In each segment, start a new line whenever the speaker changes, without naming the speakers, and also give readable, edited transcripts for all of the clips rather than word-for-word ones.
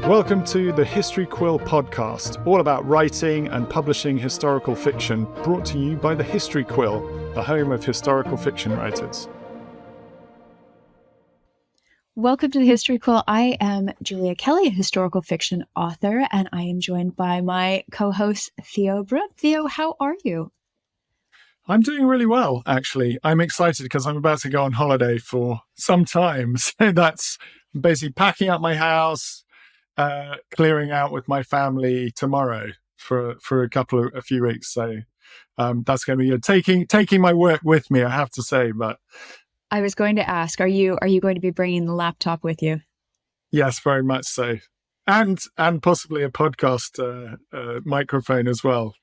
Welcome to the History Quill podcast, all about writing and publishing historical fiction, brought to you by the History Quill, the home of historical fiction writers.
Welcome to the History Quill. I am Julia Kelly, a historical fiction author, and I am joined by my co-host, Theo Brooke. Theo, how are you?
I'm doing really well, actually. I'm excited because I'm about to go on holiday for some time. So that's basically packing up my house, clearing out with my family tomorrow for a few weeks. So that's going to be good. Taking my work with me, I have to say. But
I was going to ask, are you going to be bringing the laptop with you?
Yes, very much so. And possibly a podcast microphone as well,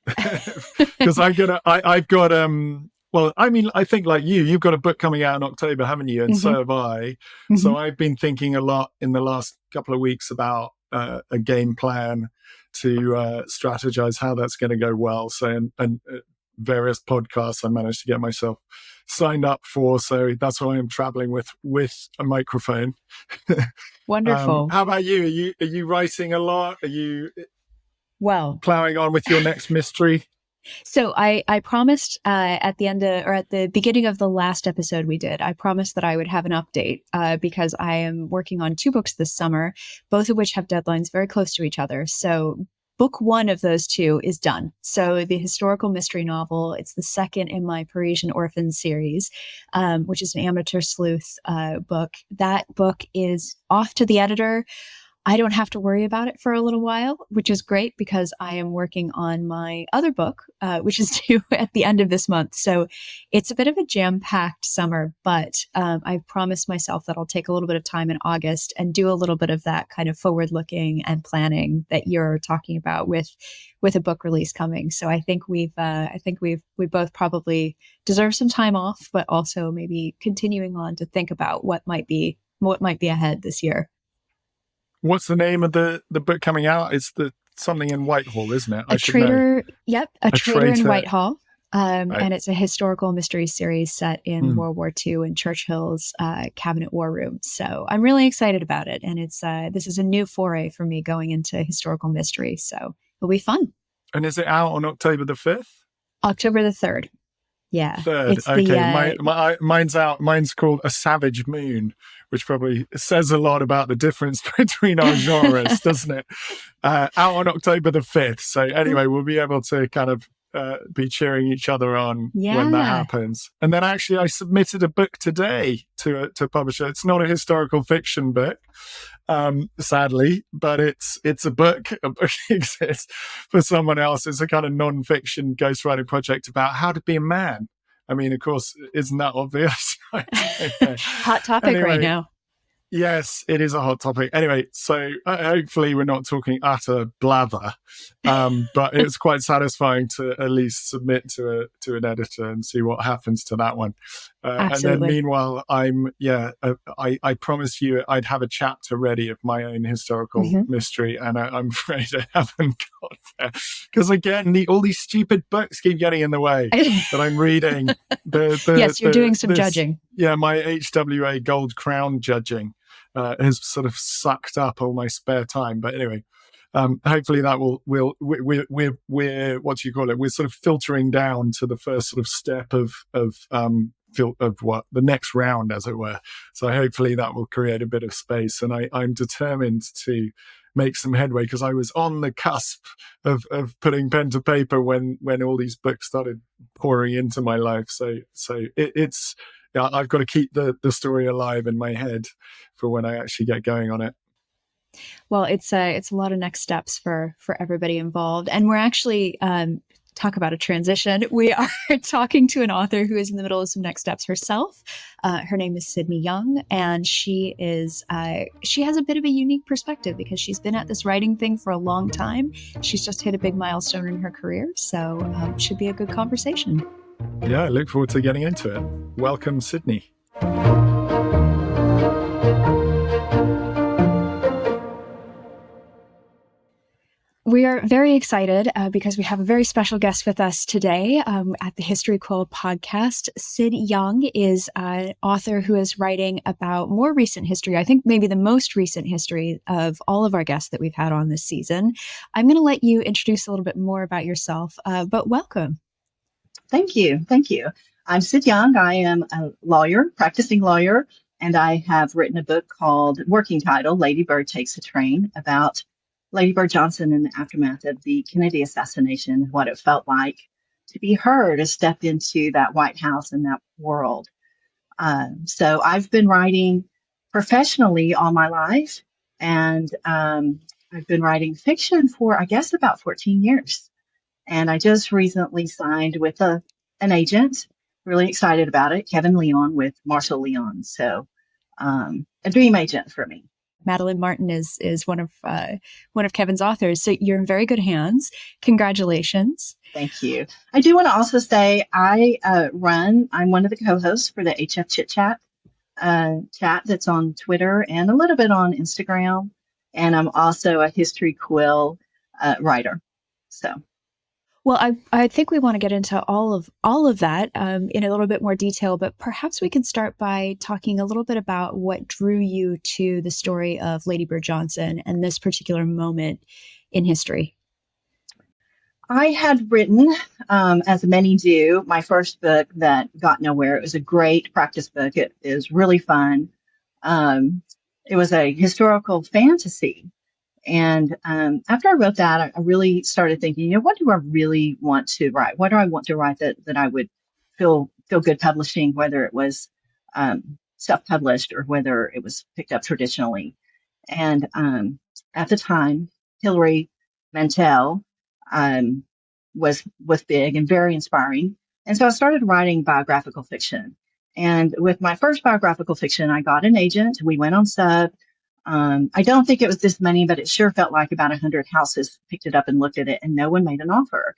because I think like you've got a book coming out in October, haven't you? And so have I. Mm-hmm. So I've been thinking a lot in the last couple of weeks about a game plan to strategize how that's going to go well. So and various podcasts I managed to get myself signed up for, so that's why I'm traveling with a microphone.
Wonderful.
How about you? Are you writing a lot? Are you plowing on with your next mystery?
So I promised at the beginning of the last episode we did, I promised that I would have an update because I am working on 2 books this summer, both of which have deadlines very close to each other. So book 1 of those 2 is done. So the historical mystery novel, it's the second in my Parisian Orphans series, which is an amateur sleuth book. That book is off to the editor. I don't have to worry about it for a little while, which is great because I am working on my other book, which is due at the end of this month. So it's a bit of a jam-packed summer, but I've promised myself that I'll take a little bit of time in August and do a little bit of that kind of forward-looking and planning that you're talking about with a book release coming. So I think we both probably deserve some time off, but also maybe continuing on to think about what might be ahead this year.
What's the name of the book coming out? It's something in Whitehall, isn't it?
A Traitor in Whitehall. And it's a historical mystery series set in World War II in Churchill's cabinet war room. So I'm really excited about it. And this is a new foray for me going into historical mystery. So it'll be fun.
And is it out on October the 5th?
October the 3rd. Yeah.
3rd. Okay. Mine's out. Mine's called A Savage Moon, which probably says a lot about the difference between our genres, doesn't it? Out on October the 5th. So anyway, we'll be able to kind of be cheering each other on when that happens. And then actually I submitted a book today to a publisher. It's not a historical fiction book, sadly, but it's a book. A book exists for someone else. It's a kind of non-fiction ghostwriting project about how to be a man. I mean, of course, isn't that obvious?
Hot topic right now.
Yes, it is a hot topic. Anyway, so hopefully we're not talking utter blather, but it's quite satisfying to at least submit to an editor and see what happens to that one. And then meanwhile, I promised you I'd have a chapter ready of my own historical mystery, and I'm afraid I haven't got there. Because again, all these stupid books keep getting in the way that I'm reading.
Yes, you're doing some judging.
Yeah, my HWA Gold Crown judging has sort of sucked up all my spare time. But anyway, hopefully that we're we're sort of filtering down to the first sort of step of what the next round, as it were. So hopefully that will create a bit of space, and I'm determined to make some headway because I was on the cusp of putting pen to paper when all these books started pouring into my life. So it's I've got to keep the story alive in my head for when I actually get going on it.
Well, it's a lot of next steps for everybody involved, and we're actually talk about a transition. We are talking to an author who is in the middle of some next steps herself. Her name is Syd Young, and she has a bit of a unique perspective because she's been at this writing thing for a long time. She's just hit a big milestone in her career, so it should be a good conversation.
Yeah, I look forward to getting into it. Welcome, Sydney.
We are very excited because we have a very special guest with us today at the History Quill podcast. Syd Young is an author who is writing about more recent history, I think maybe the most recent history of all of our guests that we've had on this season. I'm going to let you introduce a little bit more about yourself, but welcome.
Thank you. Thank you. I'm Syd Young. I am a lawyer, practicing lawyer, and I have written a book called, working title, Lady Bird Takes a Train, about Lady Bird Johnson in the aftermath of the Kennedy assassination, what it felt like to be her to step into that White House and that world. So I've been writing professionally all my life, and I've been writing fiction for, I guess, about 14 years. And I just recently signed with an agent, really excited about it, Kevin Leon with Marshall Leon. So a dream agent for me.
Madeline Martin is one of Kevin's authors. So you're in very good hands. Congratulations.
Thank you. I do want to also say I'm one of the co-hosts for the HF Chit Chat chat that's on Twitter and a little bit on Instagram. And I'm also a History Quill writer. So.
Well, I think we want to get into all of that in a little bit more detail, but perhaps we can start by talking a little bit about what drew you to the story of Lady Bird Johnson and this particular moment in history.
I had written, as many do, my first book that got nowhere. It was a great practice book. It is really fun. It was a historical fantasy. And after I wrote that, I really started thinking, what do I really want to write? What do I want to write that I would feel good publishing, whether it was self-published or whether it was picked up traditionally. And at the time, Hilary Mantel was big and very inspiring. And so I started writing biographical fiction. And with my first biographical fiction, I got an agent. We went on sub. I don't think it was this many, but it sure felt like about 100 houses picked it up and looked at it, and no one made an offer.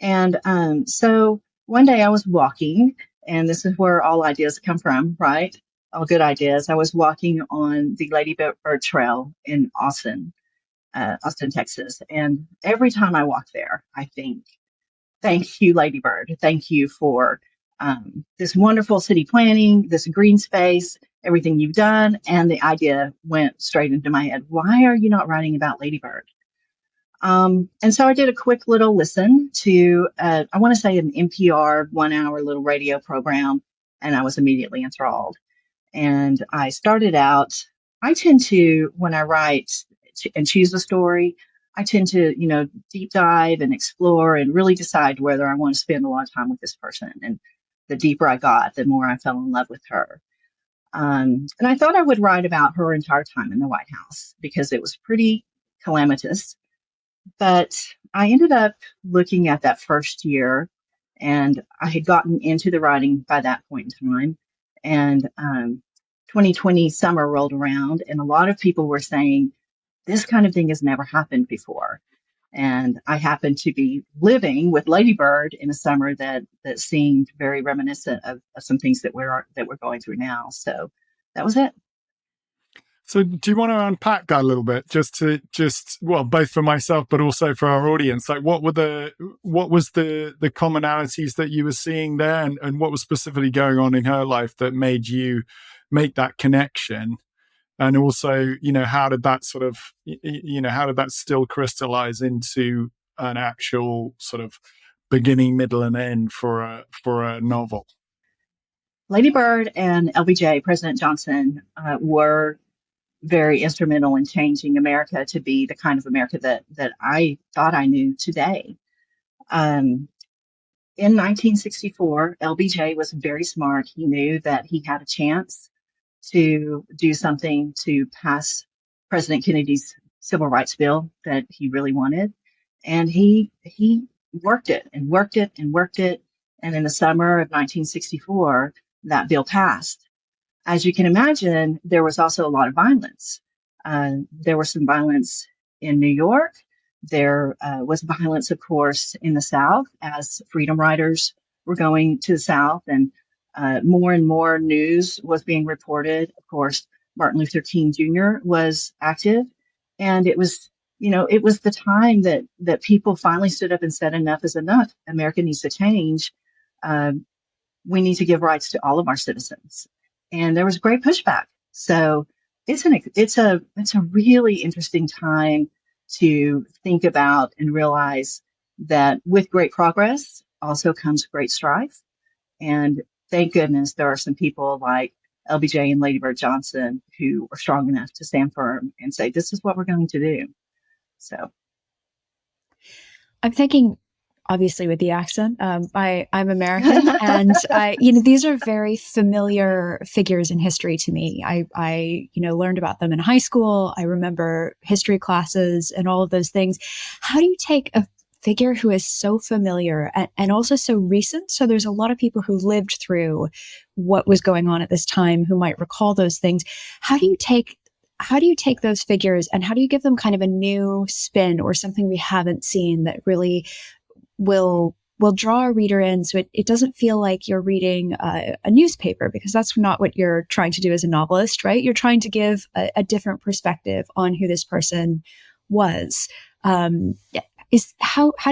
And so one day I was walking, and this is where all ideas come from, right? All good ideas. I was walking on the Lady Bird Trail in Austin, Texas. And every time I walk there, I think, thank you, Lady Bird. Thank you for this wonderful city planning, this green space, everything you've done. And the idea went straight into my head. Why are you not writing about Lady Bird? And so I did a quick little listen to, I want to say an NPR 1 hour little radio program, and I was immediately enthralled. And I started out, I tend to, when I write and choose a story, I tend to, deep dive and explore and really decide whether I want to spend a lot of time with this person. And the deeper I got, the more I fell in love with her. And I thought I would write about her entire time in the White House because it was pretty calamitous. But I ended up looking at that first year, and I had gotten into the writing by that point in time. And 2020 summer rolled around, and a lot of people were saying, this kind of thing has never happened before. And I happened to be living with Lady Bird in a summer that seemed very reminiscent of some things that we're going through now. So that was it.
So do you want to unpack that a little bit, both for myself, but also for our audience? Like what was the commonalities that you were seeing there, and what was specifically going on in her life that made you make that connection? And also, how did that still crystallize into an actual sort of beginning, middle, and end for a novel?
Lady Bird and LBJ, President Johnson, were very instrumental in changing America to be the kind of America that I thought I knew today. In 1964, LBJ was very smart. He knew that he had a chance to do something to pass President Kennedy's civil rights bill that he really wanted. And he worked it and worked it and worked it. And in the summer of 1964, that bill passed. As you can imagine, there was also a lot of violence. There was some violence in New York. There was violence, of course, in the South as freedom riders were going to the South, and more and more news was being reported. Of course, Martin Luther King Jr. was active, and it was it was the time that people finally stood up and said, enough is enough. America needs to change. Um, we need to give rights to all of our citizens. And there was great pushback. So it's a really interesting time to think about and realize that with great progress also comes great strife. And thank goodness there are some people like LBJ and Lady Bird Johnson who are strong enough to stand firm and say, this is what we're going to do. So
I'm thinking, obviously, with the accent, I'm American, and these are very familiar figures in history to me. I learned about them in high school. I remember history classes and all of those things. How do you take a figure who is so familiar and also so recent? So there's a lot of people who lived through what was going on at this time who might recall those things. How do you take those figures and how do you give them kind of a new spin or something we haven't seen that really will draw a reader in, so it doesn't feel like you're reading a newspaper, because that's not what you're trying to do as a novelist, right? You're trying to give a different perspective on who this person was. How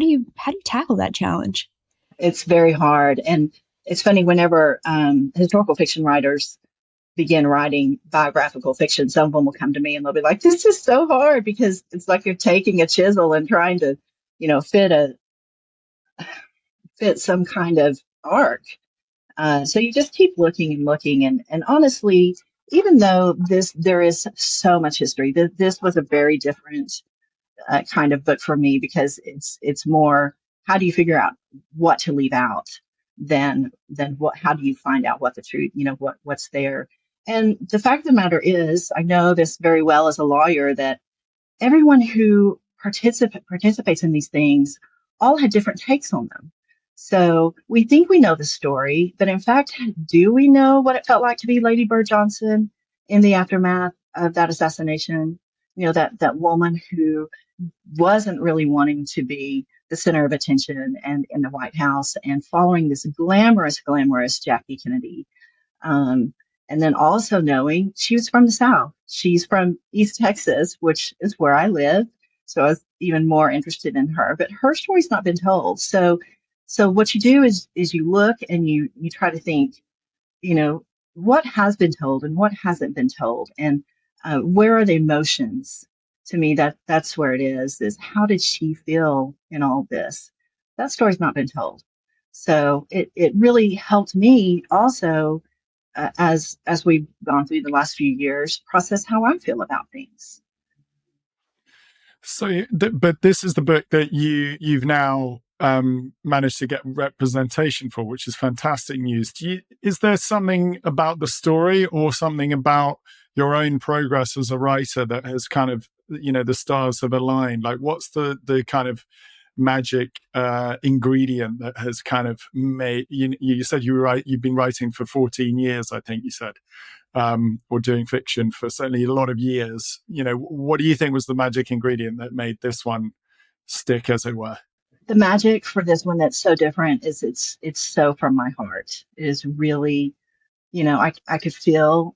do you tackle that challenge?
it's very hard. And it's funny, whenever historical fiction writers begin writing biographical fiction, some of them will come to me and they'll be like, this is so hard, because it's like you're taking a chisel and trying to, fit some kind of arc. So you just keep looking and looking. And honestly, even though there is so much history, this was a very different kind of book for me, because it's more, how do you figure out what to leave out than how do you find out what the truth, what's there. And the fact of the matter is, I know this very well as a lawyer, that everyone who participates in these things all had different takes on them. So we think we know the story, but in fact, do we know what it felt like to be Lady Bird Johnson in the aftermath of that assassination? That woman who wasn't really wanting to be the center of attention and in the White House, and following this glamorous Jackie Kennedy. Um, and then also knowing she was from the South. She's from East Texas, which is where I live. So I was even more interested in her, but her story's not been told. So what you do is you look and you try to think, what has been told and what hasn't been told, and where are the emotions? To me, that's where it is how did she feel in all this? That story's not been told. So it really helped me also, as we've gone through the last few years, process how I feel about things.
So, but this is the book that you've now managed to get representation for, which is fantastic news. Is there something about the story or something about your own progress as a writer that has kind of, the stars have aligned? Like, what's the kind of magic ingredient that has kind of made you said you've been writing for 14 years, I think you said, or doing fiction for certainly a lot of years. What do you think was the magic ingredient that made this one stick, as it were?
The magic for this one that's so different is it's so from my heart. It is really, I could feel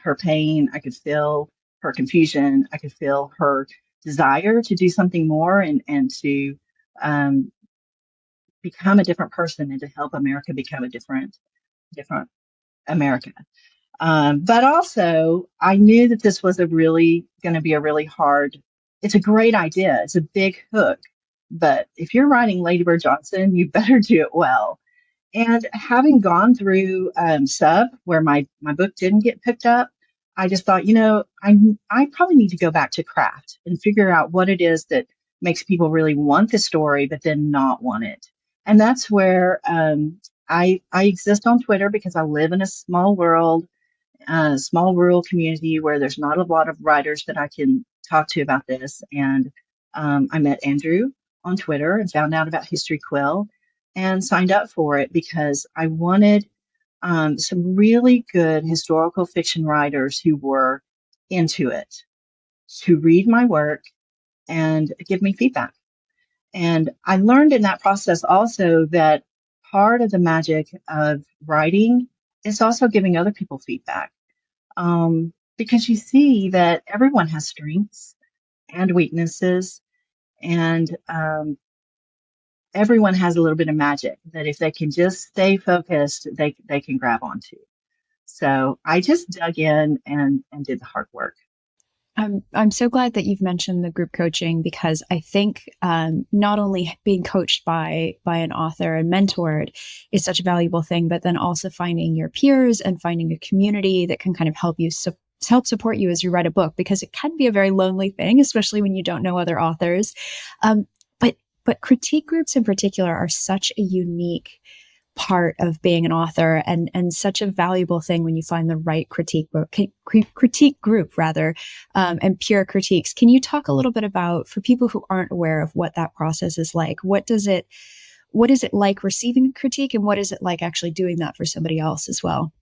her pain. I could feel her confusion. I could feel her desire to do something more, and to um, become a different person, and to help America become a different America. But also, I knew that this was going to be a really hard. It's a great idea. It's a big hook. But if you're writing Lady Bird Johnson, you better do it well. And having gone through Sub, where my book didn't get picked up, I just thought, I probably need to go back to craft and figure out what it is that makes people really want the story, but then not want it. And that's where I exist on Twitter, because I live in a small world, small rural community where there's not a lot of writers that I can talk to about this. And I met Andrew on Twitter and found out about History Quill and signed up for it, because I wanted some really good historical fiction writers who were into it to read my work and give me feedback. And I learned in that process also that part of the magic of writing is also giving other people feedback, because you see that everyone has strengths. and weaknesses. And everyone has a little bit of magic that if they can just stay focused, they can grab onto. So I just dug in and did the hard work.
I'm so glad that you've mentioned the group coaching, because I think not only being coached by an author and mentored is such a valuable thing, but then also finding your peers and finding a community that can kind of help you help support you as you write a book, because it can be a very lonely thing, especially when you don't know other authors. Um, but critique groups in particular are such a unique part of being an author, and such a valuable thing when you find the right critique group rather, and peer critiques. Can you talk a little bit about, for people who aren't aware of what that process is like, what is it like receiving critique, and what is it like actually doing that for somebody else as well?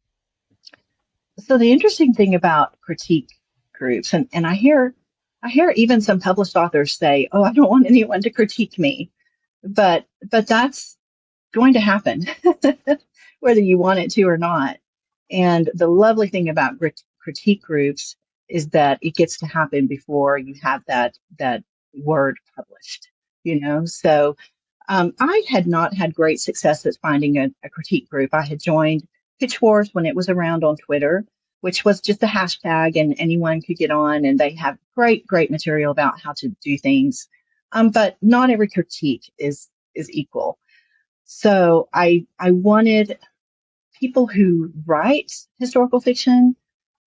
So the interesting thing about critique groups, and I hear even some published authors say, "Oh, I don't want anyone to critique me," but that's going to happen, whether you want it to or not. And the lovely thing about critique groups is that it gets to happen before you have that word published. So I had not had great success at finding a critique group. I had joined Pitch Wars when it was around on Twitter, which was just a hashtag and anyone could get on, and they have great material about how to do things. But not every critique is equal. So I wanted people who write historical fiction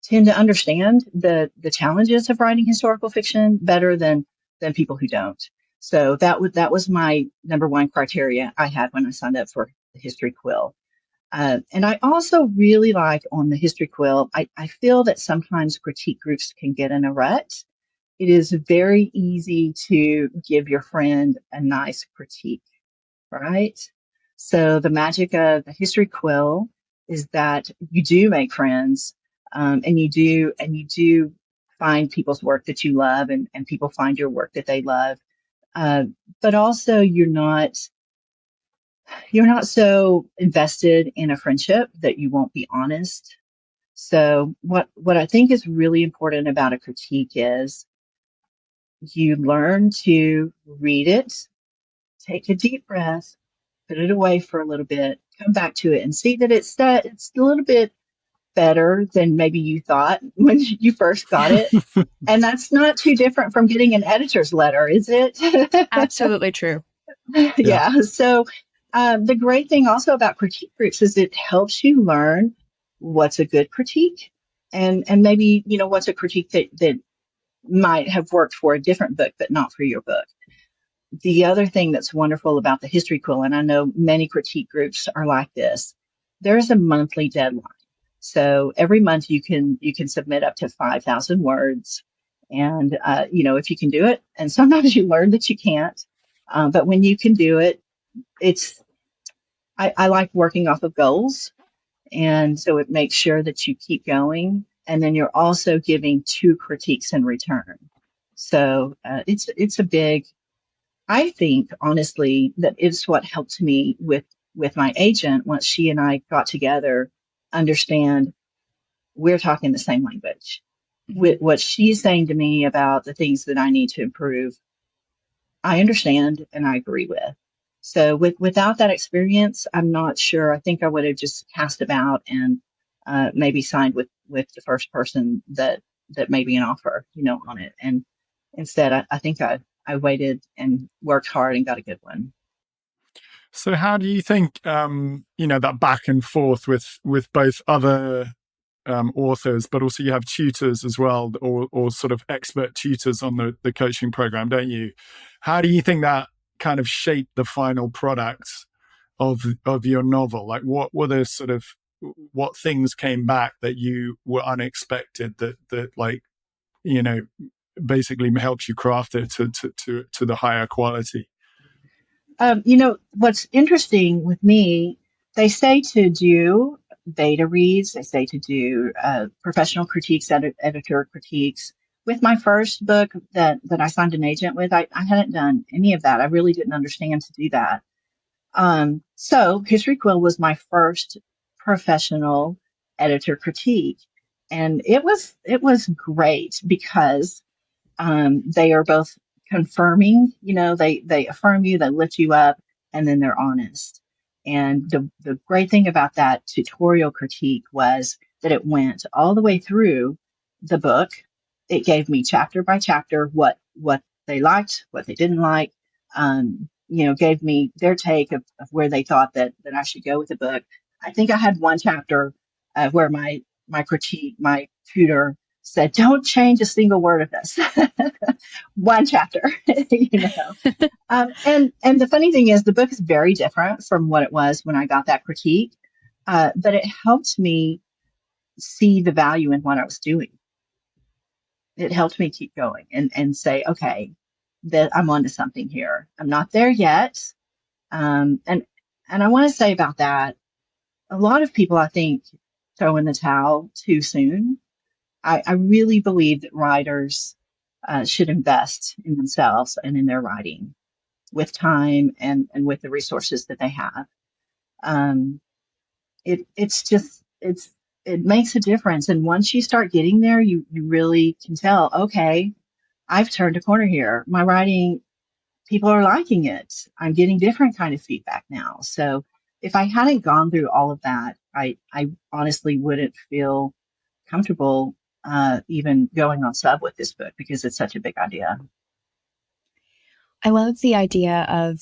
tend to understand the challenges of writing historical fiction better than people who don't. So that was my number one criteria I had when I signed up for the History Quill. And I also really like on the History Quill, I feel that sometimes critique groups can get in a rut. It is very easy to give your friend a nice critique, right? So the magic of the History Quill is that you do make friends, and you do find people's work that you love, and people find your work that they love. Uh, but also you're not so invested in a friendship that you won't be honest. So what I think is really important about a critique is you learn to read it, take a deep breath, put it away for a little bit, come back to it and see that it's a little bit better than maybe you thought when you first got it. And that's not too different from getting an editor's letter, is it?
Absolutely true.
Yeah.
Yeah. So the great thing also about critique groups is it helps you learn what's a good critique, and maybe what's a critique that might have worked for a different book but not for your book. The other thing that's wonderful about the History Quill, and I know many critique groups are like this, there's a monthly deadline. So every month you can submit up to 5,000 words, and if you can do it, and sometimes you learn that you can't, but when you can do it, it's I like working off of goals, and so it makes sure that you keep going, and then you're also giving two critiques in return. So it's a big. I think honestly that it's what helped me with my agent once she and I got together, understand we're talking the same language.
Mhm.
With what she's saying to me about the things that I need to improve, I understand and I agree with. So without that experience, I'm not sure. I think I would have just cast about and maybe signed with the first person that made me an offer, on it. And instead, I think I waited and worked hard and got a good one.
So how do you think, that back and forth with both other authors, but also you have tutors as well, or sort of expert tutors on the coaching program, don't you? How do you think that kind of shaped the final product of your novel? Like, what were the sort of what things came back that you were unexpected that like you know basically helped you craft it to the higher quality?
What's interesting with me, they say to do beta reads, they say to do professional critiques, editor critiques. With my first book that I signed an agent with, I hadn't done any of that. I really didn't understand to do that. So History Quill was my first professional editor critique, and it was great because They are both confirming, they affirm you, they lift you up, and then they're honest. And the great thing about that tutorial critique was that it went all the way through the book. It gave me chapter by chapter what they liked, what they didn't like, gave me their take of where they thought that I should go with the book. I think I had one chapter where my tutor said, "Don't change a single word of this." One chapter, and the funny thing is, the book is very different from what it was when I got that critique, but it helped me see the value in what I was doing. It helped me keep going and say, okay, that I'm onto something here. I'm not there yet, and I want to say about that, a lot of people, I think, throw in the towel too soon. I really believe that writers should invest in themselves and in their writing with time and with the resources that they have. Um, it makes a difference. And once you start getting there, you really can tell, okay, I've turned a corner here. My writing, people are liking it. I'm getting different kind of feedback now. So if I hadn't gone through all of that, I honestly wouldn't feel comfortable even going on sub with this book because it's such a big idea.
I love the idea of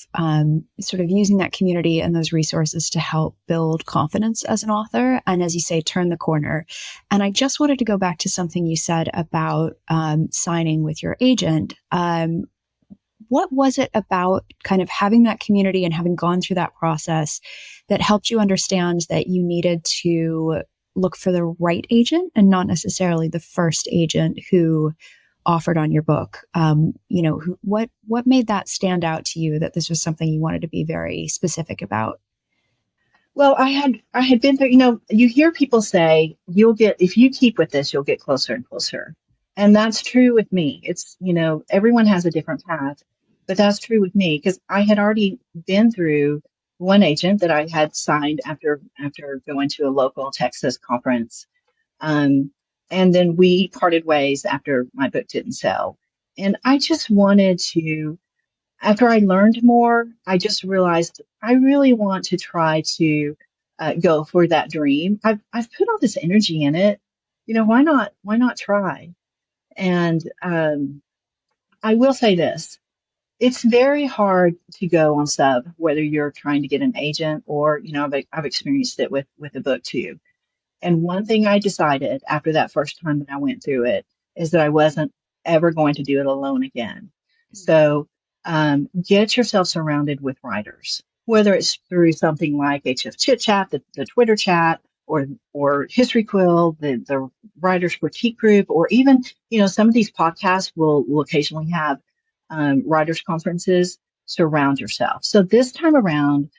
sort of using that community and those resources to help build confidence as an author. And as you say, turn the corner. And I just wanted to go back to something you said about signing with your agent. What was it about kind of having that community and having gone through that process that helped you understand that you needed to look for the right agent and not necessarily the first agent who offered on your book? What made that stand out to you that this was something you wanted to be very specific about?
Well, I had been there, you hear people say if you keep with this, you'll get closer and closer. And that's true with me. It's, everyone has a different path, but that's true with me because I had already been through one agent that I had signed after going to a local Texas conference. And then we parted ways after my book didn't sell. And I just wanted to, after I learned more, I just realized I really want to try to go for that dream. I've put all this energy in it. Why not try? And I will say this. It's very hard to go on sub, whether you're trying to get an agent or, I've experienced it with the book too. And one thing I decided after that first time that I went through it is that I wasn't ever going to do it alone again. So get yourself surrounded with writers, whether it's through something like HF Chit Chat, the Twitter chat, or History Quill, the Writers Critique Group, or even, some of these podcasts will occasionally have writers conferences. Surround yourself. So this time around,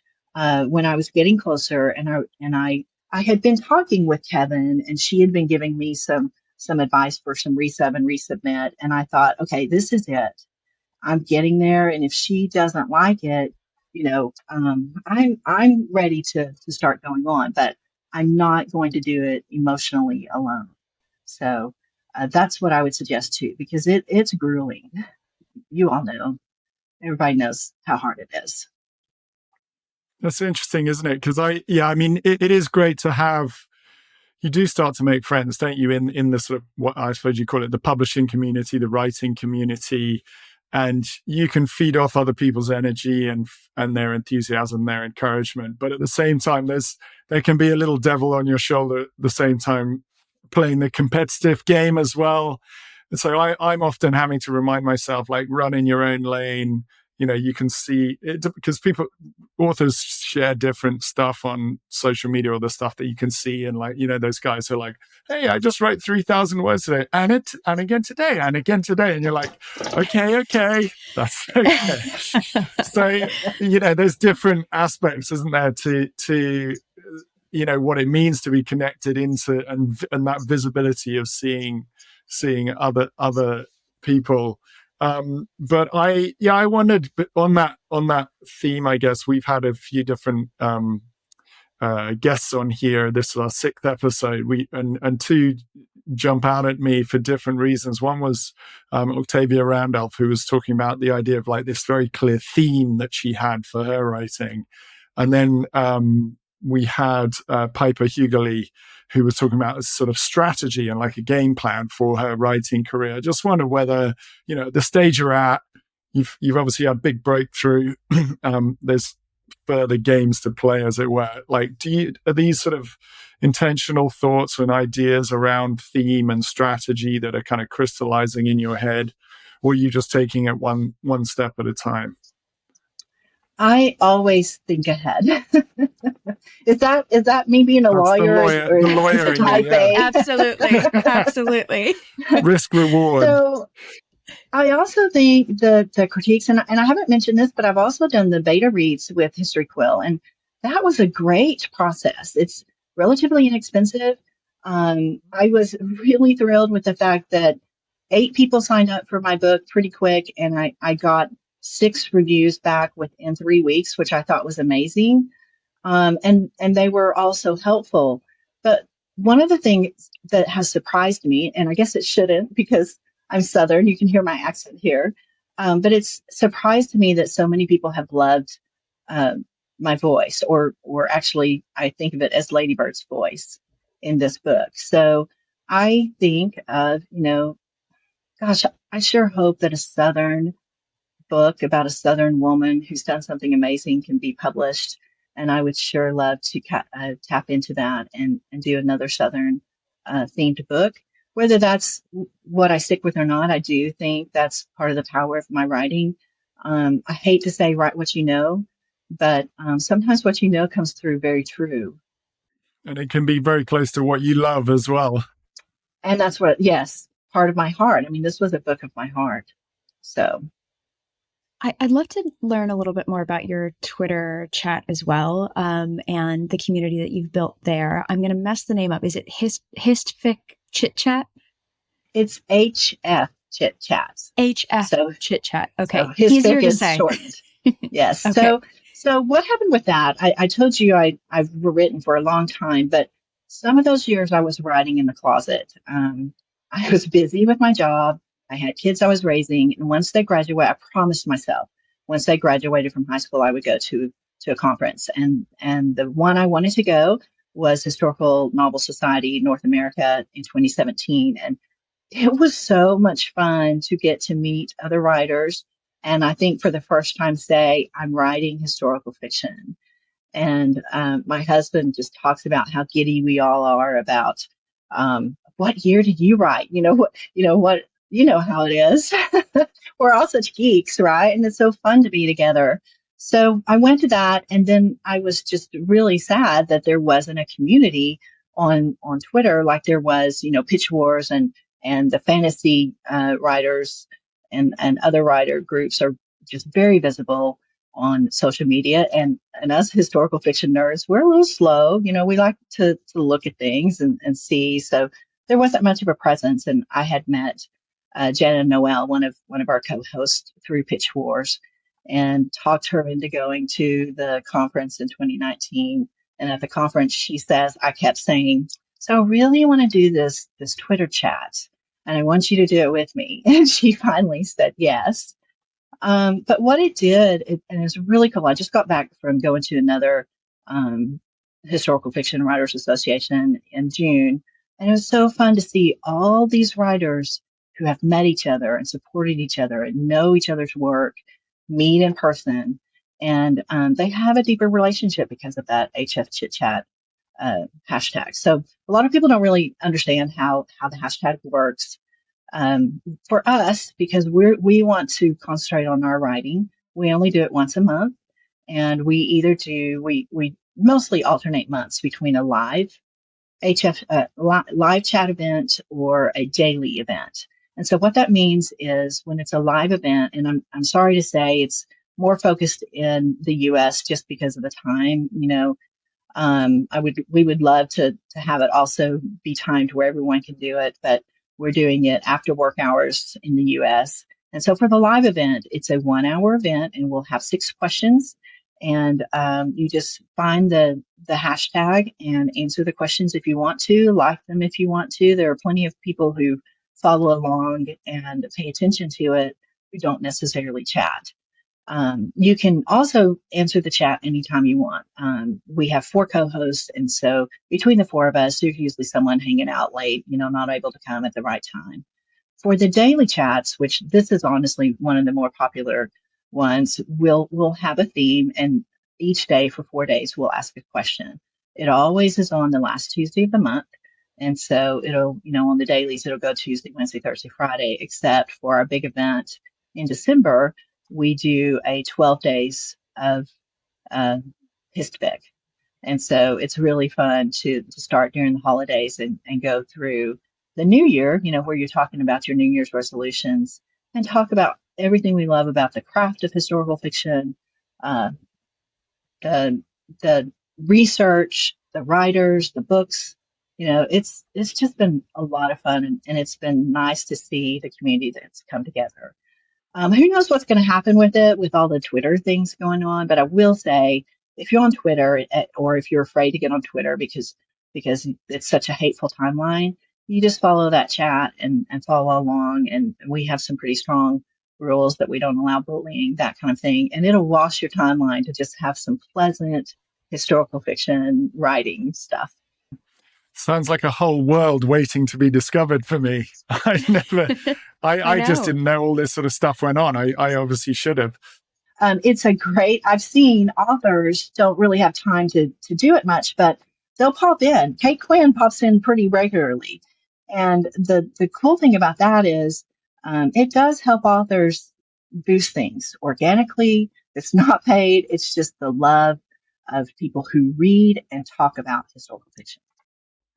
when I was getting closer and I had been talking with Kevin and she had been giving me some advice for some resub and resubmit. And I thought, okay, this is it. I'm getting there. And if she doesn't like it, I'm ready to start going on, but I'm not going to do it emotionally alone. So that's what I would suggest too, because it's grueling. You all know, everybody knows how hard it is.
That's interesting, isn't it? Because it is great to have, you do start to make friends, don't you, in the sort of, what I suppose you call it, the publishing community, the writing community, and you can feed off other people's energy and their enthusiasm, their encouragement. But at the same time, there can be a little devil on your shoulder at the same time, playing the competitive game as well. And so I'm often having to remind myself, like, run in your own lane. You can see it because authors share different stuff on social media, or the stuff that you can see. And those guys are like, hey, I just wrote 3,000 words today and again today and again today. And you're like, okay, that's okay. So, there's different aspects, isn't there, to what it means to be connected into and that visibility of seeing other people. But I wondered, on that theme, I guess we've had a few different guests on here. This is our 6th episode. And two jump out at me for different reasons. One was Octavia Randolph, who was talking about the idea of like this very clear theme that she had for her writing. And then we had Piper Hughley, who was talking about a sort of strategy and like a game plan for her writing career. I just wonder whether, the stage you're at, you've obviously had big breakthrough. There's further games to play, as it were. Like, are these sort of intentional thoughts and ideas around theme and strategy that are kind of crystallizing in your head, or are you just taking it one step at a time?
I always think ahead. Is that me being a
That's
lawyer, or
the
is
lawyer
it
in
type
me, yeah.
A?
Absolutely. Absolutely.
Risk reward.
So I also think the critiques, and I haven't mentioned this, but I've also done the beta reads with History Quill, and that was a great process. It's relatively inexpensive. I was really thrilled with the fact that 8 people signed up for my book pretty quick, and I got 6 reviews back within 3 weeks, which I thought was amazing. And they were also helpful. But one of the things that has surprised me, and I guess it shouldn't because I'm Southern, you can hear my accent here, but it's surprised me that so many people have loved my voice, or actually, I think of it as Ladybird's voice in this book. So I think of, gosh, I sure hope that a Southern book about a Southern woman who's done something amazing can be published. And I would sure love to tap into that and do another Southern themed book. Whether that's what I stick with or not, I do think that's part of the power of my writing. I hate to say write what you know, but sometimes what you know comes through very true.
And it can be very close to what you love as well.
And that's what, yes, part of my heart. I mean, this was a book of my heart. So.
I'd love to learn a little bit more about your Twitter chat as well, and the community that you've built there. I'm going to mess the name up. Is it Histfic Chit Chat?
It's HF Chit Chat.
HF Chit Chat. Okay.
So Easier to say. Shortened. Yes. Okay. So what happened with that? I told you I've written for a long time, but some of those years I was writing in the closet. I was busy with my job. I had kids I was raising, and once they graduate, I promised myself once they graduated from high school, I would go to a conference. And the one I wanted to go was Historical Novel Society North America in 2017. And it was so much fun to get to meet other writers. And I think for the first time say, I'm writing historical fiction. And my husband just talks about how giddy we all are about what year did you write? You know how it is. We're all such geeks, right? And it's so fun to be together. So I went to that, and then I was just really sad that there wasn't a community on Twitter like there was, Pitch Wars and the fantasy writers and other writer groups are just very visible on social media. And us historical fiction nerds, we're a little slow. We like to look at things and see. So there wasn't much of a presence. And I had met Jenna Noel, one of our co-hosts through Pitch Wars, and talked her into going to the conference in 2019. And at the conference, she says, I kept saying, so I really want to do this Twitter chat, and I want you to do it with me. And she finally said yes. But what it did, and it was really cool. I just got back from going to another Historical Fiction Writers Association in June. And it was so fun to see all these writers who have met each other and supported each other and know each other's work, meet in person. And they have a deeper relationship because of that HF Chit Chat hashtag. So a lot of people don't really understand how the hashtag works. For us, because we want to concentrate on our writing, we only do it once a month. And we mostly alternate months between a live live chat event or a daily event. And so what that means is when it's a live event, and I'm sorry to say it's more focused in the US just because of the time, we would love to have it also be timed where everyone can do it, but we're doing it after work hours in the US. And so for the live event, it's a 1-hour event, and we'll have 6 questions. And you just find the hashtag and answer the questions if you want to, like them if you want to. There are plenty of people who follow along and pay attention to it who don't necessarily chat. You can also answer the chat anytime you want. We have 4 co-hosts, and so between the 4 of us, there's usually someone hanging out late, not able to come at the right time. For the daily chats, which this is honestly one of the more popular ones, we'll have a theme, and each day for 4 days we'll ask a question. It always is on the last Tuesday of the month. And so it'll, on the dailies, it'll go Tuesday, Wednesday, Thursday, Friday, except for our big event in December. We do a 12 days of HistVic. And so it's really fun to start during the holidays and go through the new year, where you're talking about your New Year's resolutions and talk about everything we love about the craft of historical fiction, uh, the research, the writers, the books. It's just been a lot of fun, and it's been nice to see the community that's come together. Who knows what's going to happen with it, with all the Twitter things going on? But I will say, if you're on Twitter, or if you're afraid to get on Twitter because it's such a hateful timeline, you just follow that chat and follow along. And we have some pretty strong rules that we don't allow bullying, that kind of thing. And it'll wash your timeline to just have some pleasant historical fiction writing stuff.
Sounds like a whole world waiting to be discovered for me. I just didn't know all this sort of stuff went on. I obviously should have.
It's I've seen authors don't really have time to do it much, but they'll pop in. Kate Quinn pops in pretty regularly. And the cool thing about that is it does help authors boost things organically. It's not paid. It's just the love of people who read and talk about historical fiction.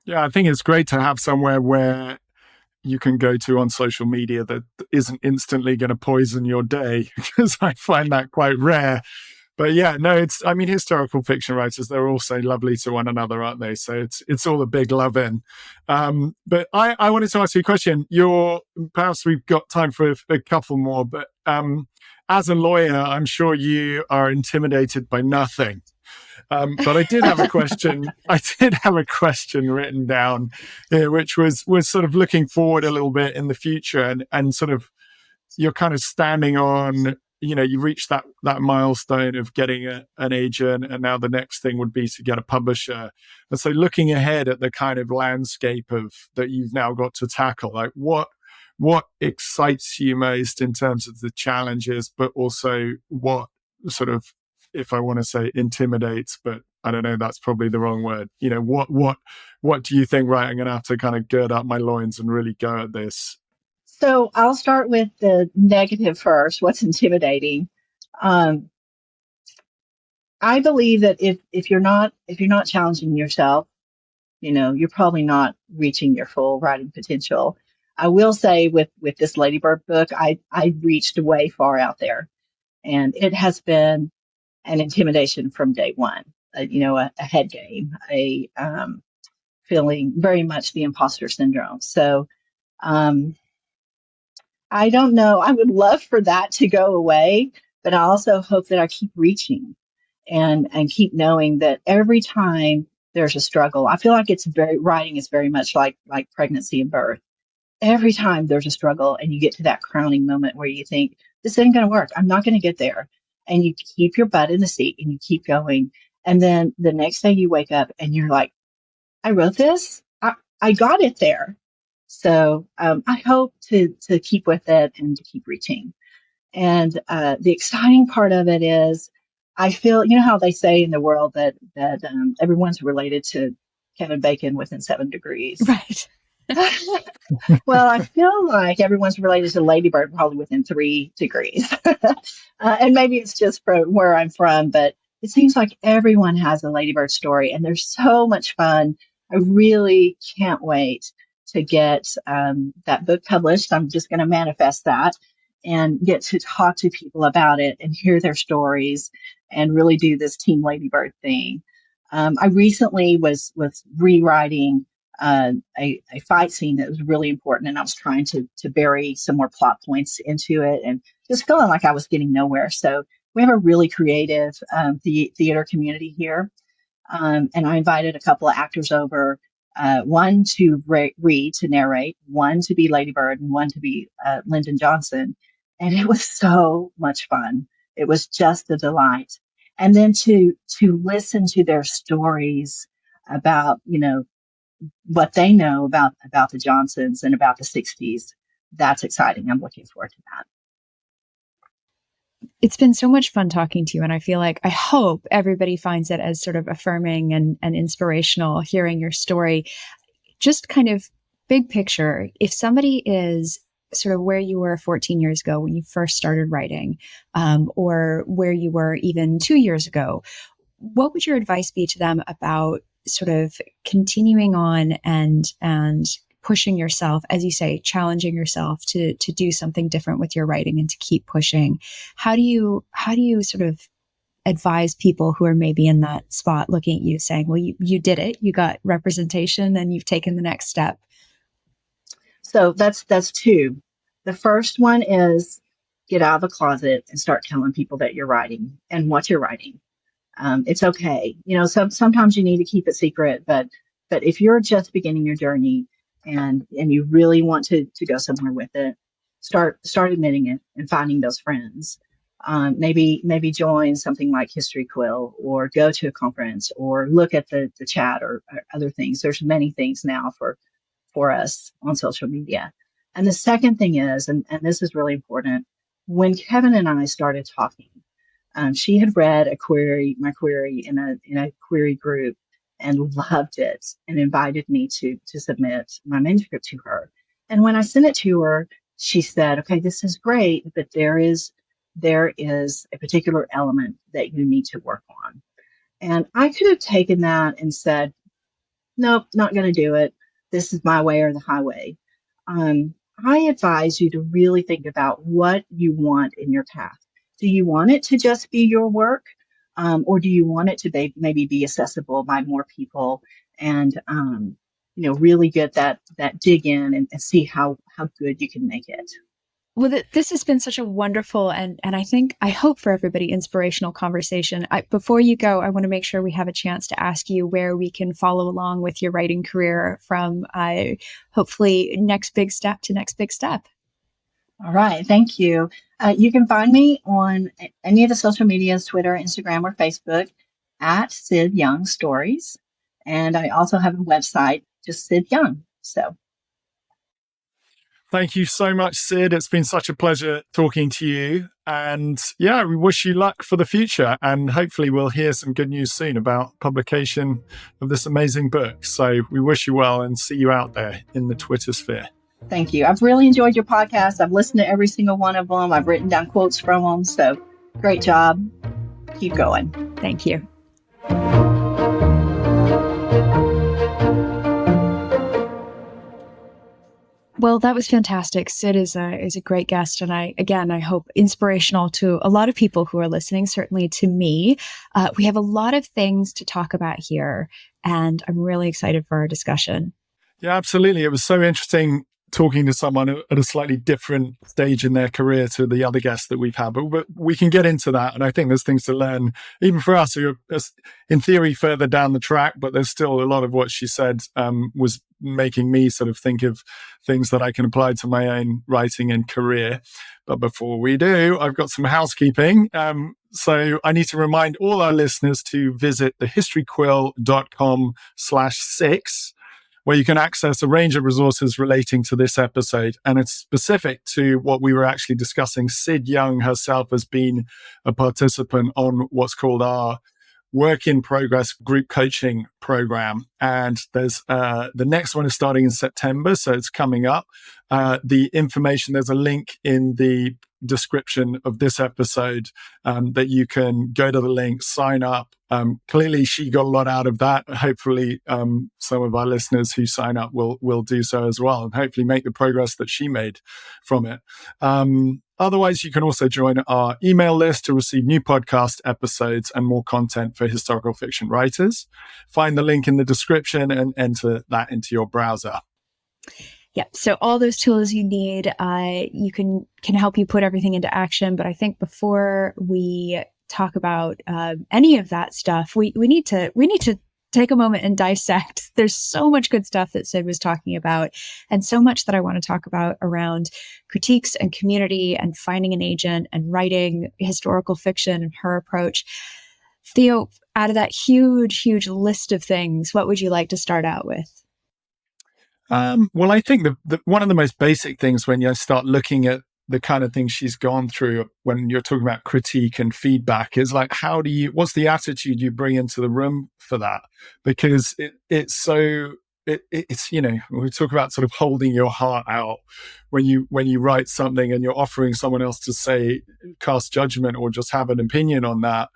Yeah, I think it's great to have somewhere where you can go to on social media that isn't instantly going to poison your day, because I find that quite rare. But yeah, no, historical fiction writers, they're all so lovely to one another, aren't they? So it's all a big love in. But I wanted to ask you a question. Perhaps we've got time for a couple more, but as a lawyer, I'm sure you are intimidated by nothing. But I did have a question. I did have a question written down here, which was sort of looking forward a little bit in the future, and sort of you're kind of standing on, you reached that milestone of getting an agent, and now the next thing would be to get a publisher. And so looking ahead at the kind of landscape that you've now got to tackle, like what excites you most in terms of the challenges, but also what sort of, if I want to say intimidates, but I don't know, that's probably the wrong word. What do you think, right, I'm going to have to kind of gird up my loins and really go at this?
So I'll start with the negative first. What's intimidating? I believe that if you're not challenging yourself, you're probably not reaching your full writing potential. I will say with this Ladybird book, I reached way far out there, and it has been an intimidation from day one. A head game, feeling very much the imposter syndrome. So I don't know. I would love for that to go away, but I also hope that I keep reaching and keep knowing that every time there's a struggle, I feel like writing is very much like pregnancy and birth. Every time there's a struggle and you get to that crowning moment where you think, this isn't going to work, I'm not going to get there. And you keep your butt in the seat and you keep going. And then the next day you wake up and you're like, I wrote this. I got it there. So I hope to keep with it and to keep reaching. And the exciting part of it is, I feel, how they say in the world that everyone's related to Kevin Bacon within 7 degrees.
Right.
Well, I feel like everyone's related to Ladybird probably within 3 degrees. And maybe it's just from where I'm from, but it seems like everyone has a Ladybird story, and they're so much fun. I really can't wait to get that book published. I'm just going to manifest that and get to talk to people about it and hear their stories and really do this Team Ladybird thing. I recently was rewriting a fight scene that was really important, and I was trying to bury some more plot points into it, and just feeling like I was getting nowhere. So we have a really creative theater community here. And I invited a couple of actors over, one to read, to narrate, one to be Lady Bird, and one to be Lyndon Johnson. And it was so much fun. It was just a delight. And then to listen to their stories about, what they know about the Johnsons and about the 60s, that's exciting. I'm looking forward to that.
It's been so much fun talking to you. And I hope everybody finds it as sort of affirming and inspirational hearing your story. Just kind of big picture, if somebody is sort of where you were 14 years ago when you first started writing, or where you were even 2 years ago, what would your advice be to them about sort of continuing on and pushing yourself, as you say, challenging yourself to do something different with your writing and to keep pushing? How do you sort of advise people who are maybe in that spot looking at you saying, well, you did it, you got representation, and you've taken the next step?
So that's two. The first one is get out of the closet and start telling people that you're writing and what you're writing. It's okay. Sometimes you need to keep it secret, but if you're just beginning your journey and you really want to go somewhere with it, start admitting it and finding those friends. Maybe join something like History Quill, or go to a conference, or look at the chat, or other things. There's many things now for us on social media. And the second thing is, and this is really important, when Kevin and I started talking, she had read my query in a query group and loved it, and invited me to submit my manuscript to her. And when I sent it to her, she said, okay, this is great, but there is a particular element that you need to work on. And I could have taken that and said, nope, not going to do it. This is my way or the highway. I advise you to really think about what you want in your path. Do you want it to just be your work? Or do you want it to maybe be accessible by more people, and, really get that dig in and see how good you can make it?
Well, this has been such a wonderful and I hope for everybody inspirational conversation. Before you go, I want to make sure we have a chance to ask you where we can follow along with your writing career from hopefully next big step to next big step.
All right. Thank you. You can find me on any of the social medias, Twitter, Instagram, or Facebook, at Syd Young Stories. And I also have a website, just Syd Young. So
thank you so much, Syd. It's been such a pleasure talking to you. And yeah, we wish you luck for the future. And hopefully we'll hear some good news soon about publication of this amazing book. So we wish you well and see you out there in the Twitter sphere.
Thank you. I've really enjoyed your podcast. I've listened to every single one of them. I've written down quotes from them. So great job. Keep going.
Thank you. Well, that was fantastic. Syd is a great guest, and I hope inspirational to a lot of people who are listening, certainly to me. We have a lot of things to talk about here, and I'm really excited for our discussion.
Yeah, absolutely. It was so interesting talking to someone at a slightly different stage in their career to the other guests that we've had, but we can get into that. And I think there's things to learn, even for us who are, in theory, further down the track, but there's still a lot of what she said was making me sort of think of things that I can apply to my own writing and career. But before we do, I've got some housekeeping. So I need to remind all our listeners to visit thehistoryquill.com/6, where you can access a range of resources relating to this episode. And it's specific to what we were actually discussing. Syd Young herself has been a participant on what's called our work in progress group coaching program. And there's the next one is starting in September, so it's coming up. The information, there's a link in the description of this episode that you can go to the link, sign up. Clearly she got a lot out of that. Hopefully some of our listeners who sign up will do so as well, and hopefully make the progress that she made from it. Otherwise, you can also join our email list to receive new podcast episodes and more content for historical fiction writers. Find the link in the description and enter that into your browser.
Yep. So all those tools you need, you can help you put everything into action. But I think before we talk about any of that stuff, we need to take a moment and dissect. There's so much good stuff that Syd was talking about, and so much that I want to talk about around critiques and community and finding an agent and writing historical fiction and her approach. Theo, out of that huge list of things, what would you like to start out with?
Well, I think the one of the most basic things when you start looking at the kind of things she's gone through when you're talking about critique and feedback is like, what's the attitude you bring into the room for that? Because it's we talk about sort of holding your heart out when you write something and you're offering someone else to say, cast judgment or just have an opinion on that.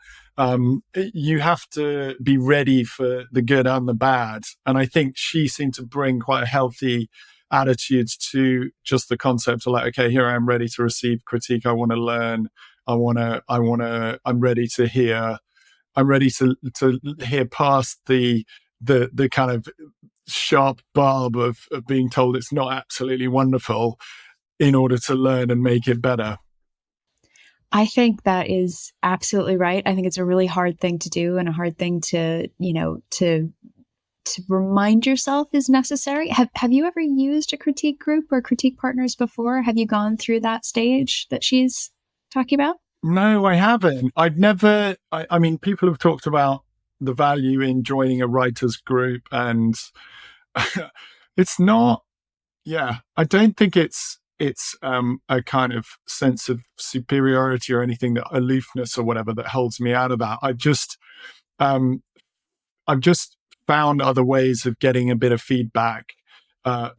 You have to be ready for the good and the bad. And I think she seemed to bring quite a healthy attitude to just the concept of like, okay, here I am ready to receive critique. I want to learn. I'm ready to hear. I'm ready to hear past the kind of sharp barb of being told it's not absolutely wonderful in order to learn and make it better.
I think that is absolutely right. I think it's a really hard thing to do and a hard thing to remind yourself is necessary. Have you ever used a critique group or critique partners before? Have you gone through that stage that she's talking about?
No, I haven't. I've never, I mean, people have talked about the value in joining a writer's group, and it's not, I don't think it's a kind of sense of superiority or anything, that aloofness or whatever that holds me out of that. I've just found other ways of getting a bit of feedback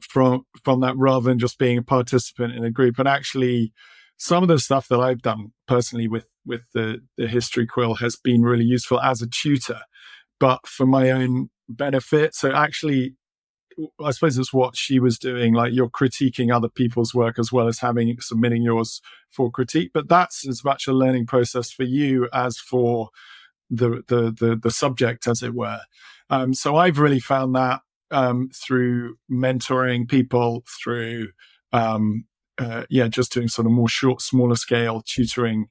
from that, rather than just being a participant in a group. And actually, some of the stuff that I've done personally with the History Quill has been really useful as a tutor, but for my own benefit. So actually, I suppose it's what she was doing. Like, you're critiquing other people's work as well as submitting yours for critique. But that's as much a learning process for you as for the subject, as it were. So I've really found that through mentoring people, through just doing sort of more smaller scale tutoring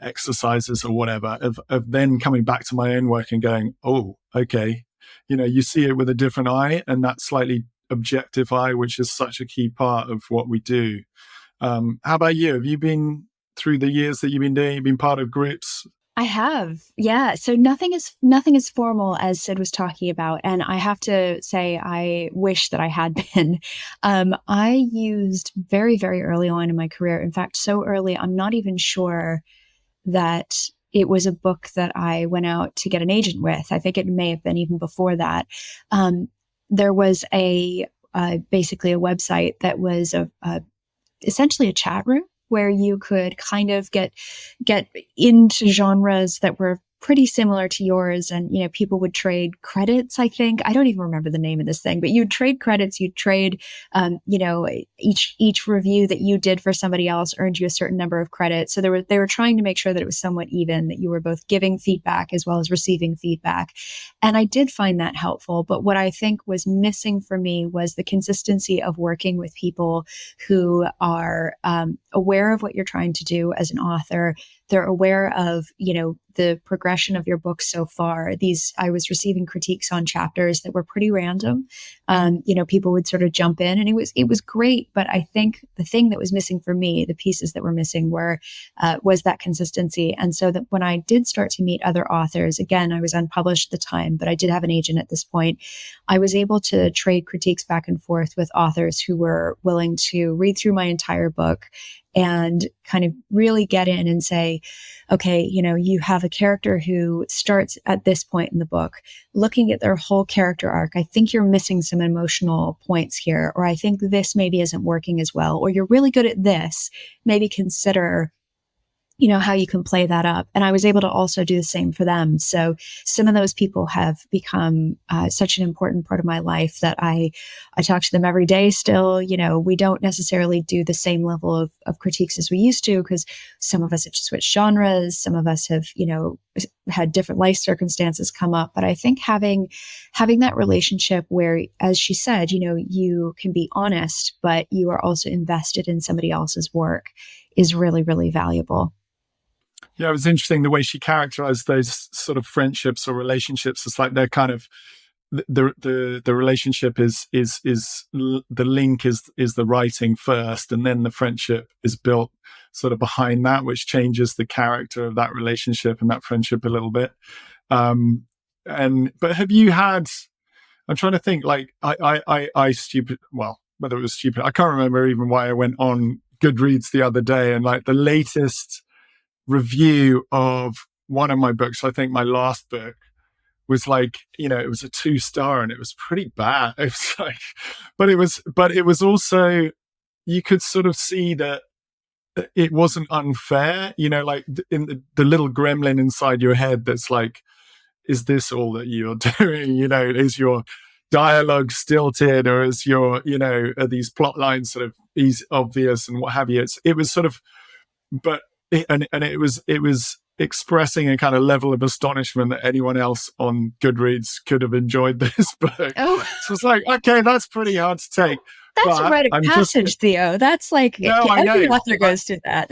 exercises or whatever, of then coming back to my own work and going, oh, okay. You see it with a different eye, and that slightly objective eye, which is such a key part of what we do. How about you? Have you been, through the years that you've been doing, you've been part of groups?
I have. Yeah. So nothing is formal, as Syd was talking about. And I have to say, I wish that I had been. I used very, very early on in my career. In fact, so early, I'm not even sure that it was a book that I went out to get an agent with. I think it may have been even before that. There was basically a website that was essentially a chat room where you could kind of get into genres that were pretty similar to yours. And, people would trade credits, I think. I don't even remember the name of this thing, but you'd trade credits, you'd trade, each review that you did for somebody else earned you a certain number of credits. So they were trying to make sure that it was somewhat even, that you were both giving feedback as well as receiving feedback. And I did find that helpful. But what I think was missing for me was the consistency of working with people who are aware of what you're trying to do as an author. They're aware of, the progression of your book so far. I was receiving critiques on chapters that were pretty random. People would sort of jump in, and it was great. But I think the thing that was missing for me, the pieces that were missing was that consistency. And so that when I did start to meet other authors, again, I was unpublished at the time, but I did have an agent at this point. I was able to trade critiques back and forth with authors who were willing to read through my entire book and kind of really get in and say, okay, you have a character who starts at this point in the book, looking at their whole character arc. I think you're missing some emotional points here, or I think this maybe isn't working as well, or you're really good at this. Maybe consider how you can play that up. And I was able to also do the same for them. So some of those people have become such an important part of my life that I talk to them every day still. We don't necessarily do the same level of critiques as we used to, because some of us have switched genres. Some of us have, had different life circumstances come up. But I think having that relationship where, as she said, you can be honest, but you are also invested in somebody else's work is really, really valuable.
Yeah, it was interesting the way she characterized those sort of friendships or relationships. It's like they're kind of the relationship is the link is the writing first, and then the friendship is built sort of behind that, which changes the character of that relationship and that friendship a little bit. But have you had? I'm trying to think. Like whether it was stupid, I can't remember even why I went on Goodreads the other day, and like the latest review of one of my books, I think my last book, was like, it was a 2-star and it was pretty bad. It was like, but it was also, you could sort of see that it wasn't unfair, like in the little gremlin inside your head that's like, is this all that you're doing? Is your dialogue stilted, or is your, are these plot lines sort of easy, obvious and what have you? It was sort of, but it was expressing a kind of level of astonishment that anyone else on Goodreads could have enjoyed this book.
Oh,
so it's like, okay, that's pretty hard to take.
That's a rite of passage, Theo. That's like, every author goes through that.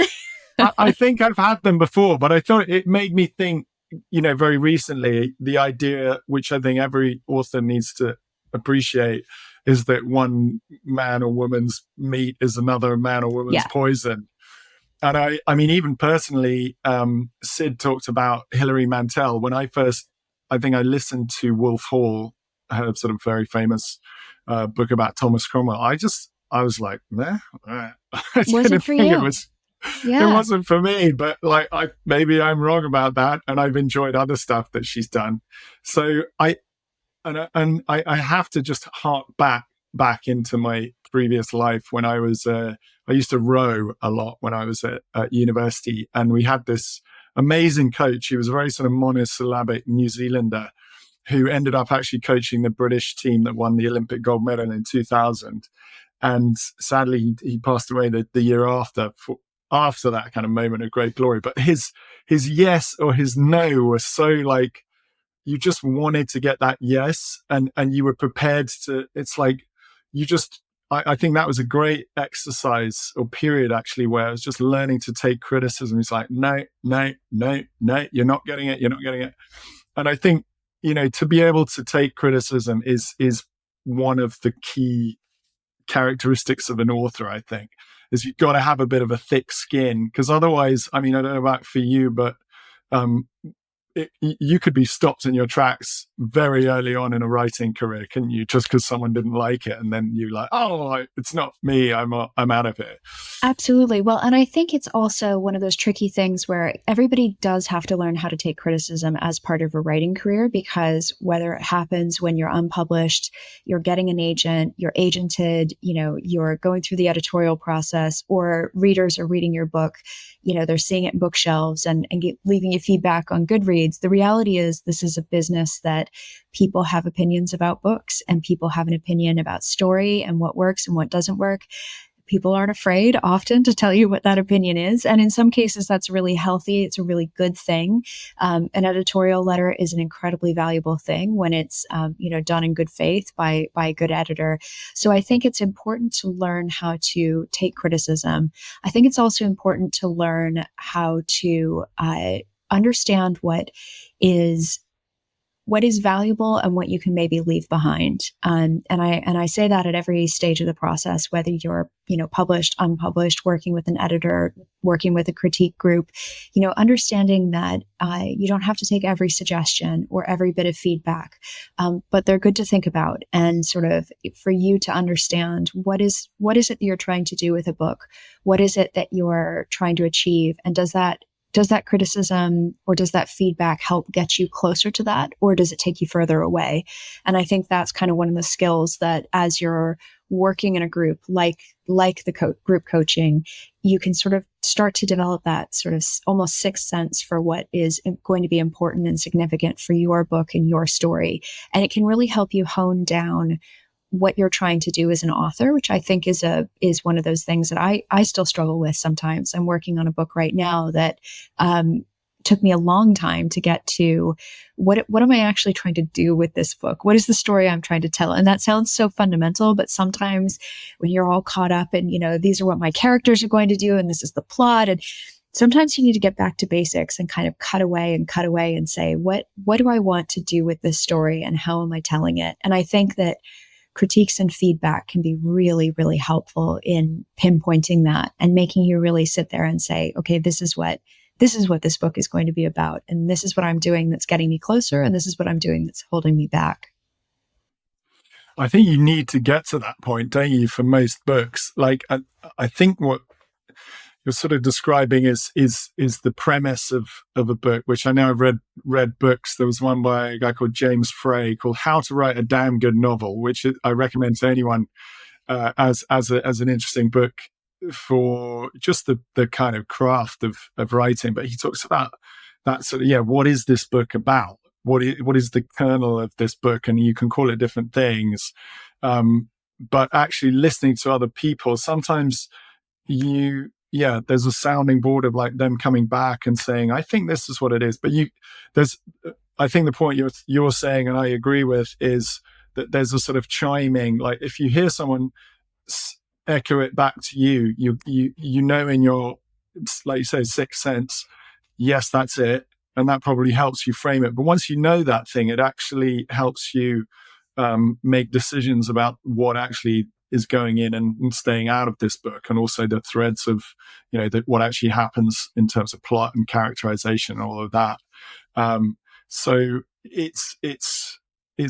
I think I've had them before, but I thought it made me think, very recently, the idea, which I think every author needs to appreciate, is that one man or woman's meat is another man or woman's poison. And I mean, even personally, Syd talked about Hilary Mantel. When I think I listened to Wolf Hall, her sort of very famous book about Thomas Cromwell. I was like, meh. I
wasn't for you.
It wasn't for me, but like, maybe I'm wrong about that. And I've enjoyed other stuff that she's done. So I have to just hark back into my previous life when I was, I used to row a lot when I was at university, and we had this amazing coach. He was a very sort of monosyllabic New Zealander who ended up actually coaching the British team that won the Olympic gold medal in 2000. And sadly, he passed away the year after that kind of moment of great glory. But his yes or his no was so like, you just wanted to get that yes, and you were prepared to, it's like, I think that was a great exercise or period actually, where I was just learning to take criticism. It's like, no, you're not getting it. And I think, to be able to take criticism is one of the key characteristics of an author, I think, is you've got to have a bit of a thick skin, because otherwise, I mean, I don't know about for you, but you could be stopped in your tracks very early on in a writing career, couldn't you? Just because someone didn't like it, and then you're like, oh, it's not me. I'm out of it.
Absolutely. Well, and I think it's also one of those tricky things where everybody does have to learn how to take criticism as part of a writing career, because whether it happens when you're unpublished, you're getting an agent, you're agented, you're going through the editorial process, or readers are reading your book, they're seeing it in bookshelves and leaving you feedback on Goodreads. The reality is, this is a business that people have opinions about books, and people have an opinion about story and what works and what doesn't work. People aren't afraid often to tell you what that opinion is. And in some cases, that's really healthy. It's a really good thing. An editorial letter is an incredibly valuable thing when it's, done in good faith by a good editor. So I think it's important to learn how to take criticism. I think it's also important to learn how to understand what is valuable and what you can maybe leave behind. And I say that at every stage of the process, whether you're, published, unpublished, working with an editor, working with a critique group, understanding that you don't have to take every suggestion or every bit of feedback, but they're good to think about, and sort of for you to understand what is it that you're trying to do with a book? What is it that you're trying to achieve? And does that criticism or does that feedback help get you closer to that, or does it take you further away? And I think that's kind of one of the skills that, as you're working in a group like the group coaching, you can sort of start to develop that sort of almost sixth sense for what is going to be important and significant for your book and your story. And it can really help you hone down what you're trying to do as an author, which I think is one of those things that I still struggle with sometimes. I'm working on a book right now that took me a long time to get to what am I actually trying to do with this book? What is the story I'm trying to tell? And that sounds so fundamental, but sometimes when you're all caught up and, these are what my characters are going to do and this is the plot, and sometimes you need to get back to basics and kind of cut away and say, what do I want to do with this story and how am I telling it? And I think that critiques and feedback can be really, really helpful in pinpointing that and making you really sit there and say, okay, this is what this book is going to be about. And this is what I'm doing that's getting me closer. And this is what I'm doing that's holding me back.
I think you need to get to that point, don't you, for most books? Like, I think what you're sort of describing is the premise of a book, which I know I've read books. There was one by a guy called James Frey called How to Write a Damn Good Novel, which I recommend to anyone as an interesting book for just the kind of craft of writing. But he talks about that sort of, what is this book about? What is the kernel of this book? And you can call it different things. But actually listening to other people, sometimes there's a sounding board of like them coming back and saying, I think this is what it is. But I think the point you're saying, and I agree with, is that there's a sort of chiming, like if you hear someone echo it back to you, you know in your, like you say, sixth sense, yes, that's it. And that probably helps you frame it. But once you know that thing, it actually helps you make decisions about what actually is going in and staying out of this book, and also the threads of, what actually happens in terms of plot and characterization and all of that. So it's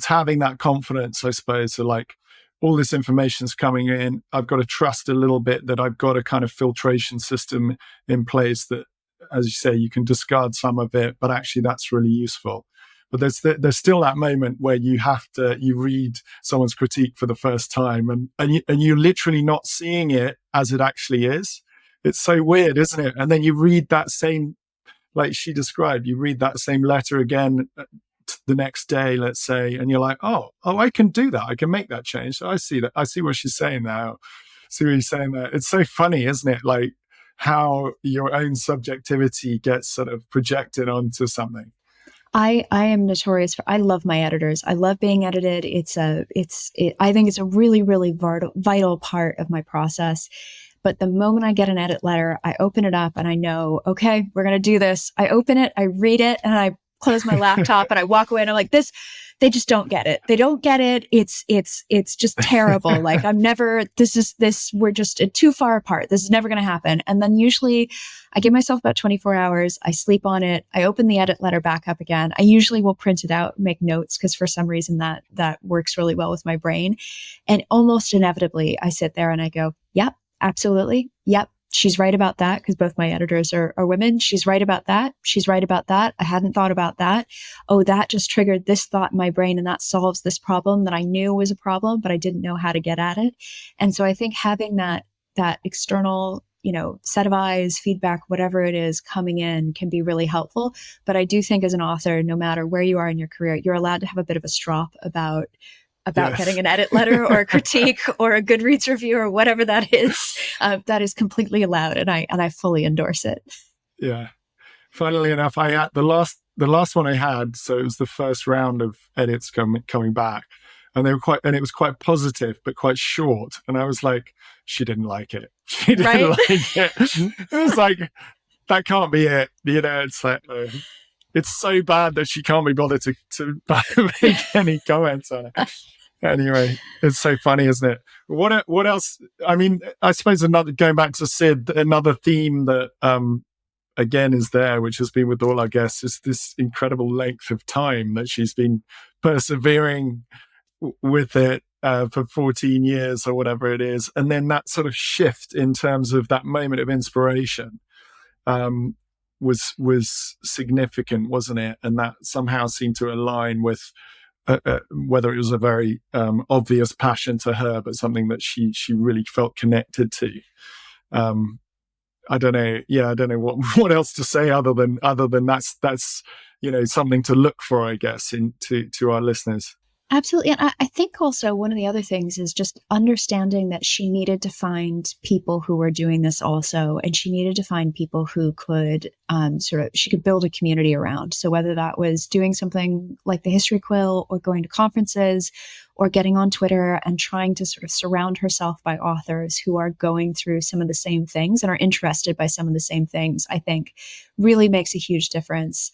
having that confidence, I suppose, to like, all this information's coming in. I've got to trust a little bit that I've got a kind of filtration system in place that, as you say, you can discard some of it, but actually that's really useful. But there's still that moment where you read someone's critique for the first time and you're literally not seeing it as it actually is. It's so weird, isn't it? And then you read that same, like she described, you read that same letter again the next day, let's say, and you're like, oh, I can do that. I can make that change. I see that. I see what she's saying now. See what he's saying there. It's so funny, isn't it? Like how your own subjectivity gets sort of projected onto something.
I am notorious for, I love my editors. I love being edited. I think it's a really, really vital part of my process. But the moment I get an edit letter, I open it up and I know, okay, we're going to do this. I open it, I read it, and I close my laptop and I walk away and I'm like, they just don't get it. They don't get it. It's just terrible. Like we're just too far apart. This is never going to happen. And then usually I give myself about 24 hours. I sleep on it. I open the edit letter back up again. I usually will print it out, make notes, because for some reason that works really well with my brain. And almost inevitably I sit there and I go, yep, absolutely. Yep. She's right about that, because both my editors are women. She's right about that. She's right about that. I hadn't thought about that. Oh, that just triggered this thought in my brain, and that solves this problem that I knew was a problem, but I didn't know how to get at it. And so I think having that external, set of eyes, feedback, whatever it is coming in can be really helpful. But I do think as an author, no matter where you are in your career, you're allowed to have a bit of a strop about yes. Getting an edit letter or a critique or a Goodreads review or whatever that is. That is completely allowed, and I fully endorse it.
Yeah. Funnily enough, I had the last one I had, so it was the first round of edits coming back, and it was quite positive but quite short, and I was like, she didn't like it. She didn't like it. It was like, that can't be it. It's like. It's so bad that she can't be bothered to make any comments on it. Anyway, it's so funny, isn't it? What else? I mean, I suppose going back to Syd, another theme that again is there, which has been with all our guests, is this incredible length of time that she's been persevering with it for 14 years or whatever it is, and then that sort of shift in terms of that moment of inspiration. Was significant, wasn't it? And that somehow seemed to align with whether it was a very obvious passion to her, but something that she really felt connected to. I don't know. Yeah, I don't know what else to say other than that's something to look for, I guess, to our listeners.
Absolutely. And I think also one of the other things is just understanding that she needed to find people who were doing this also. And she needed to find people who could she could build a community around. So whether that was doing something like the History Quill or going to conferences or getting on Twitter and trying to sort of surround herself by authors who are going through some of the same things and are interested by some of the same things, I think really makes a huge difference.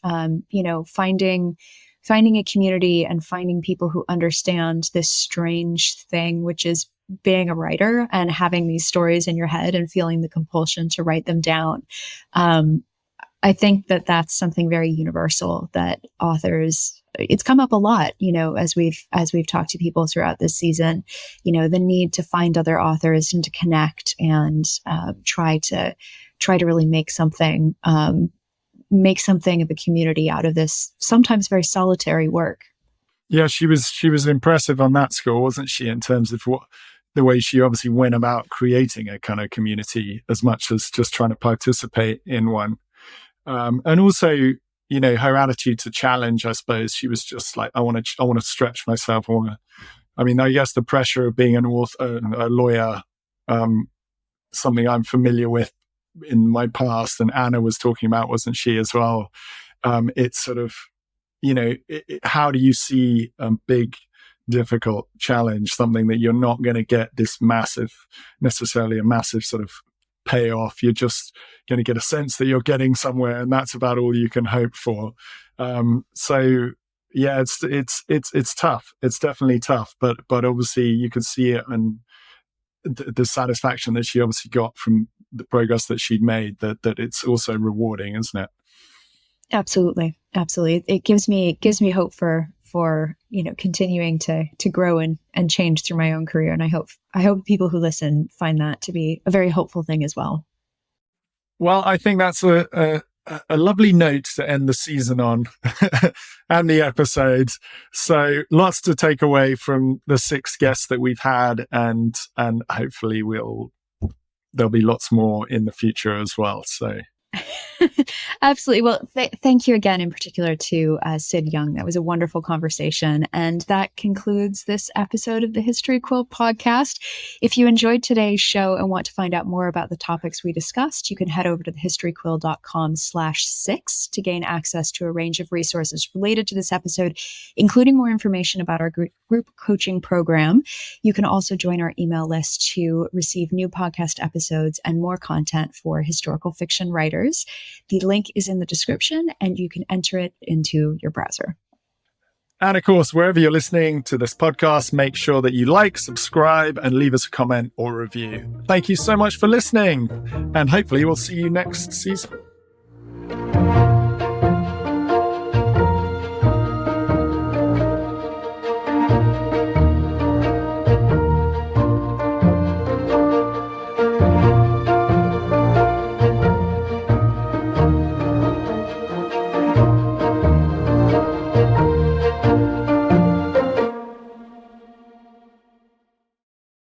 Finding a community and finding people who understand this strange thing, which is being a writer and having these stories in your head and feeling the compulsion to write them down. I think that that's something very universal that authors, it's come up a lot, as we've talked to people throughout this season, the need to find other authors and to connect and try to really make something of a community out of this sometimes very solitary work.
Yeah, she was impressive on that score, wasn't she, in terms of the way she obviously went about creating a kind of community as much as just trying to participate in one. And also, her attitude to challenge, I suppose, she was just like, I want to stretch myself. I guess the pressure of being an author, a lawyer, something I'm familiar with in my past, and Anna was talking about, wasn't she, as well? It's sort of, how do you see a big, difficult challenge, something that you're not going to get necessarily a massive sort of payoff. You're just going to get a sense that you're getting somewhere, and that's about all you can hope for. So yeah, it's tough. It's definitely tough, but obviously you can see it, and the satisfaction that she obviously got from the progress that she'd made, that it's also rewarding, isn't it?
Absolutely. It gives me hope for continuing to grow and change through my own career. And I hope people who listen find that to be a very hopeful thing as well.
Well, I think that's a lovely note to end the season on and the episodes. So lots to take away from the 6 guests that we've had, and hopefully there'll be lots more in the future as well. So
absolutely. Well, thank you again, in particular to Syd Young. That was a wonderful conversation. And that concludes this episode of the History Quill podcast. If you enjoyed today's show and want to find out more about the topics we discussed, you can head over to thehistoryquill.com/6 to gain access to a range of resources related to this episode, including more information about our group coaching program. You can also join our email list to receive new podcast episodes and more content for historical fiction writers. The link is in the description, and you can enter it into your browser.
And of course, wherever you're listening to this podcast, make sure that you like, subscribe, and leave us a comment or review. Thank you so much for listening, and hopefully we'll see you next season.